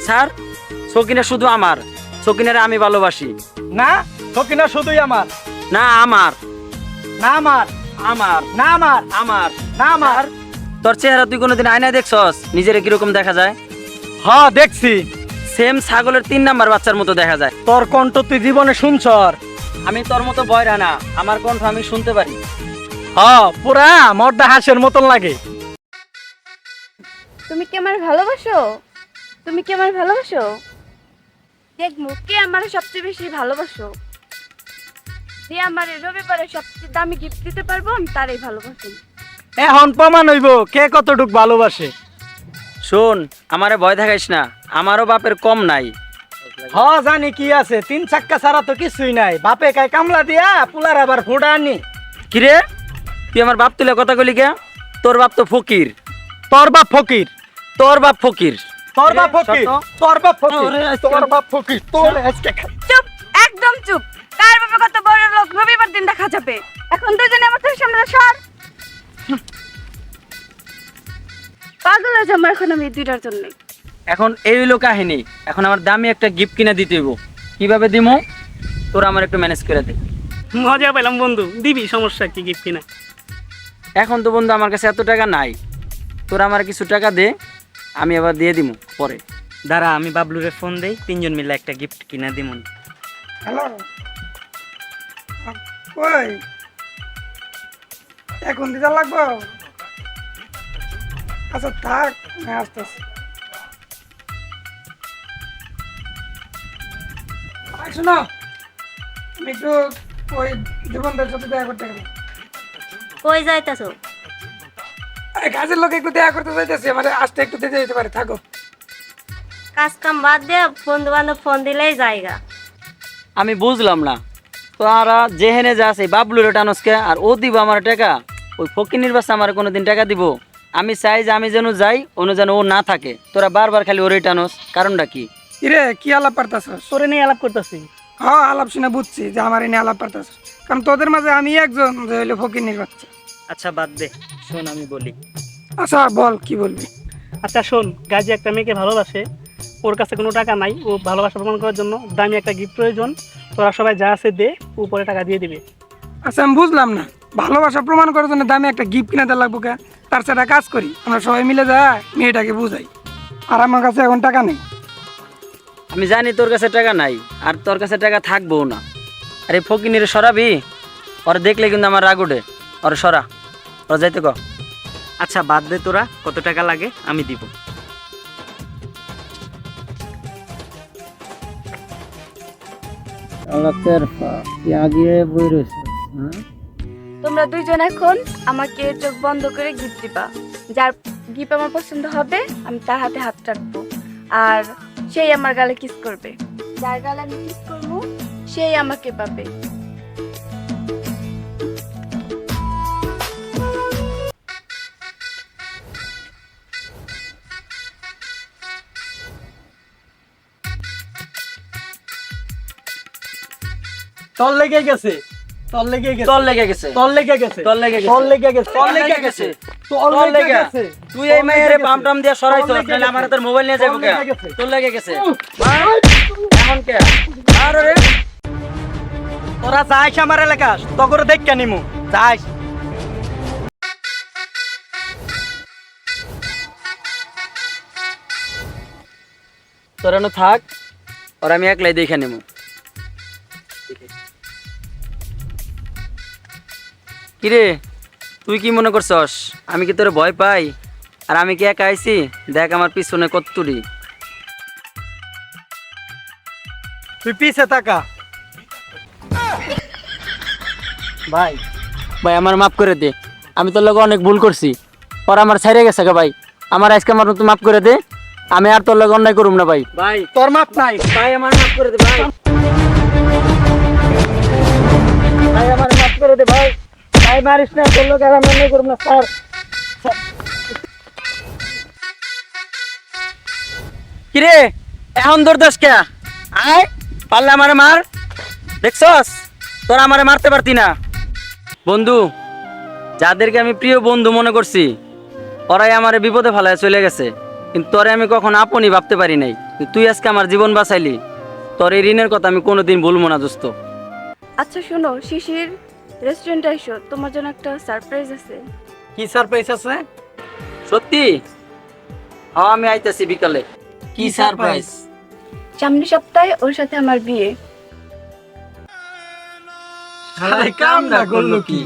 Sir, Sakina শুধু আমার, সকিনারে আমি ভালোবাসি। না, সকিনা শুধুই আমার। না আমার, না আমার, আমার, না আমার, আমার, না আমার। তোর চেহারা তুই কোনোদিন আয়নায় দেখছস নিজেরে কিরকম দেখা যায়? হ্যাঁ দেখছি, সেম ছাগলের 3 নাম্বার বাচ্চার মতো দেখা যায়। তোর কণ্ঠ তুই জীবনে শুনছর। আমি তোর মতো বয়রা না, আমার কণ্ঠ আমি শুনতে পারি। হ্যাঁ, পুরা মর্দা হাঁসের মতন লাগে। তুমি কি আমার ভালোবাসো? তুমি কি আমার ভালোবাসো? দেখবো কে আমার সবচেয়ে বেশি ভালোবাসো। যে আমার রবিবারে সবচেয়ে দামি গিফট দিতে পারবো আমি তারই ভালোবাসি। এখন প্রমাণ হইব কে কতটুক ভালোবাসে। শোন, আমারে ভয় দেখাইস না, আমারও বাপের কম নাই। হ্যাঁ জানি কি আছে, 3 চাক্কা ছাড়া তো কিছুই নাই। বাপে কাই কামলা দিয়া পুলার আবার ফোড়া আনি। কিরে, তুই আমার বাপ তুলে কথা কইলি কে? তোর বাপ তো ফকির। তোর বাপ ফকির, তোর বাপ ফকির। তোর বাপ ফকির, সত্য? তোর বাপ ফকির, ওরে আজকে- তোর বাপ ফকির, তোর আজকে চুপ, একদম চুপ। কার বাবা কত বড় লোক রবিবার দিন দেখা যাবে। এখন দুজনে আমার চোখের সামনে সর। পাগল আছে আমার এখন আমি এই দুইটার জন্য। এখন এই হইলো কাহিনী। এখন আমার দামি একটা গিফট কিনে দিতে হইব। কিভাবে দিমু তোরা আমার একটু ম্যানেজ করে দে। মজা পেলাম বন্ধু, দিবি, সমস্যা কি, গিফট কিনা। এখন তো বন্ধু আমার কাছে এত টাকা নাই, তোরা আমার কিছু টাকা দে, আমি আবার দিয়ে দিমু পরে। দাঁড়া, আমি বাবলুরে ফোন দেই, 3 জন মিলে একটা গিফট কিনা দিমুন। হ্যালো, কই এখন দিতে লাগবো? আচ্ছা থাক, আমি আসতেছি। শোনো, আমি একটু ওই জীবনদের সাথে দেখা করতে গেলাম। কই যাইতাছো? আরে কাজের লোক একটু দেখা করতে যাইতেছি, আমার আসতে একটু দিতে যেতে পারে, থাকো। কাজ কাম বাদ দিয়ে বন্ধু বান্ধব ফোন দিলেই জায়গা। আমি বুঝলাম না, তোরা যেহেনে যা আছে বাবলুর টানসকে আর ও দিব আমার টাকা? ওই ফকিনির বাচ্চা আমার কোনোদিন টাকা দিব? আমি চাই যে আমি যেন যাই, অন্য যেন ও না থাকে। তোরা বারবার খালি ওরে টানস, কারণটা কি? ইরে কি আলাপ পারতাছস? তোরে নিয়ে আলাপ করতেছি। হ্যাঁ আলাপ শুনে বুঝছি যে আমার এনে আলাপ পারতাছস, কারণ তোদের মাঝে আমি একজন যে হইলো ফকির বাচ্চা। আচ্ছা বাদ দে, শোন আমি বলি। আচ্ছা বল, কি বলবি? আচ্ছা শোন, গাজী একটা মেয়েকে ভালোবাসে, ওর কাছে কোনো টাকা নাই, ও ভালোবাসা প্রমাণ করার জন্য দামি একটা গিফট প্রয়োজন। তোরা সবাই যা আছে দে, উপরে টাকা দিয়ে দিবে। আচ্ছা আমি বুঝলাম না, ভালোবাসা প্রমাণ করার জন্য দামে একটা গিফট কিনে দেওয়া লাগবো কে? তার সাথে কাজ করি, আমরা সবাই মিলে যাই মেয়েটাকে বুঝাই। আর আমার কাছে এখন টাকা নেই। আমি জানি তোর কাছে টাকা নাই, আর তোর কাছে টাকা থাকবো না। আরে ফকিনির সরাবি? ওরা দেখলে কিন্তু আমার রাগ ওঠে। ওরা সরা, ওরা যাইতে ক। আচ্ছা বাদ দে, তোরা কত টাকা লাগে আমি দিব। তোমরা দুইজন এখন আমাকে চোখ বন্ধ করে গিফট দিবা। যার গিফট আমার পছন্দ হবে আমি তার হাতে হাত রাখবো, আর সেই আমার গালে কিস করবে। যার গালে আমি কিস করবো সেই আমাকে পাবে। তোর লেগে গেছে, তোর লেগে গেছে, তোর লেগে গেছে, তোর লেগে গেছে, তোর লেগে গেছে, তোর লেগে গেছে, তোর লেগে গেছে, তোর তোর লেগে লেগে গেছে। তুই এই মেয়েরে বাম টাম দিয়ে সরাইছস, তোর লেগে নাহলে আমার গেছে। হাতের মোবাইল নিয়ে যাবো তোর কে? লেগে গেছে। তোর লেগে গেছে। এখন কে? আর রে তোরা যাইস আমার এলাকা, তগর দেখ কেনিমু যাইস। তোরা নো থাক, আর আমি একলাই দেখে নেবো। কিরে, তুই কি মনে করছস আমি কি তোর ভয় পাই? আর আমি কি একা আইছি? দেখ আমার পিছনে কতটুরি। তুই পিছে তাকা। ভাই, ভাই আমার মাফ করে দে, আমি তোর লগে অনেক ভুল করছি। ওর আমার ছাইরে গেছে গা ভাই, আমার আজকে আমার তুই মাফ করে দে, আমি আর তোর লগে অন্যায় করুম না ভাই। ভাই, তোর মাপ নাই। ভাই আমার মাফ করে দে ভাই, ভাই আমার মাফ করে দে ভাই, ভাই মারিস না, তোর লগে আর আমি অন্যায় করুম না স্যার। কিরে এখন দৌড় কে? আয় পারলে আমারে মার, দেখছস তোরা আমারে মারতে পারতি না। বন্ধু, যাদেরকে আমি প্রিয় বন্ধু মনে করছি ওরাই আমারে বিপদে ফেলায় চলে গেছে। কিন্তু তোরে আমি কখন আপনই ভাবতে পারি নাই, কিন্তু তুই আজকে আমার জীবন বাঁচাইলি। তোর এই ঋণের কথা আমি কোনোদিন ভুলবো না দোস্ত। আচ্ছা শোনো, শিশির রেস্টুরেন্টে এসো, তোমার জন্য একটা সারপ্রাইজ আছে। কি সারপ্রাইজ আছে? সত্যি? হ্যাঁ আমি আইতাছি বিকালে। কি সারপ্রাইজ? সামনের সপ্তাহে ওর সাথে আমার বিয়ে। কামটা করলো কি?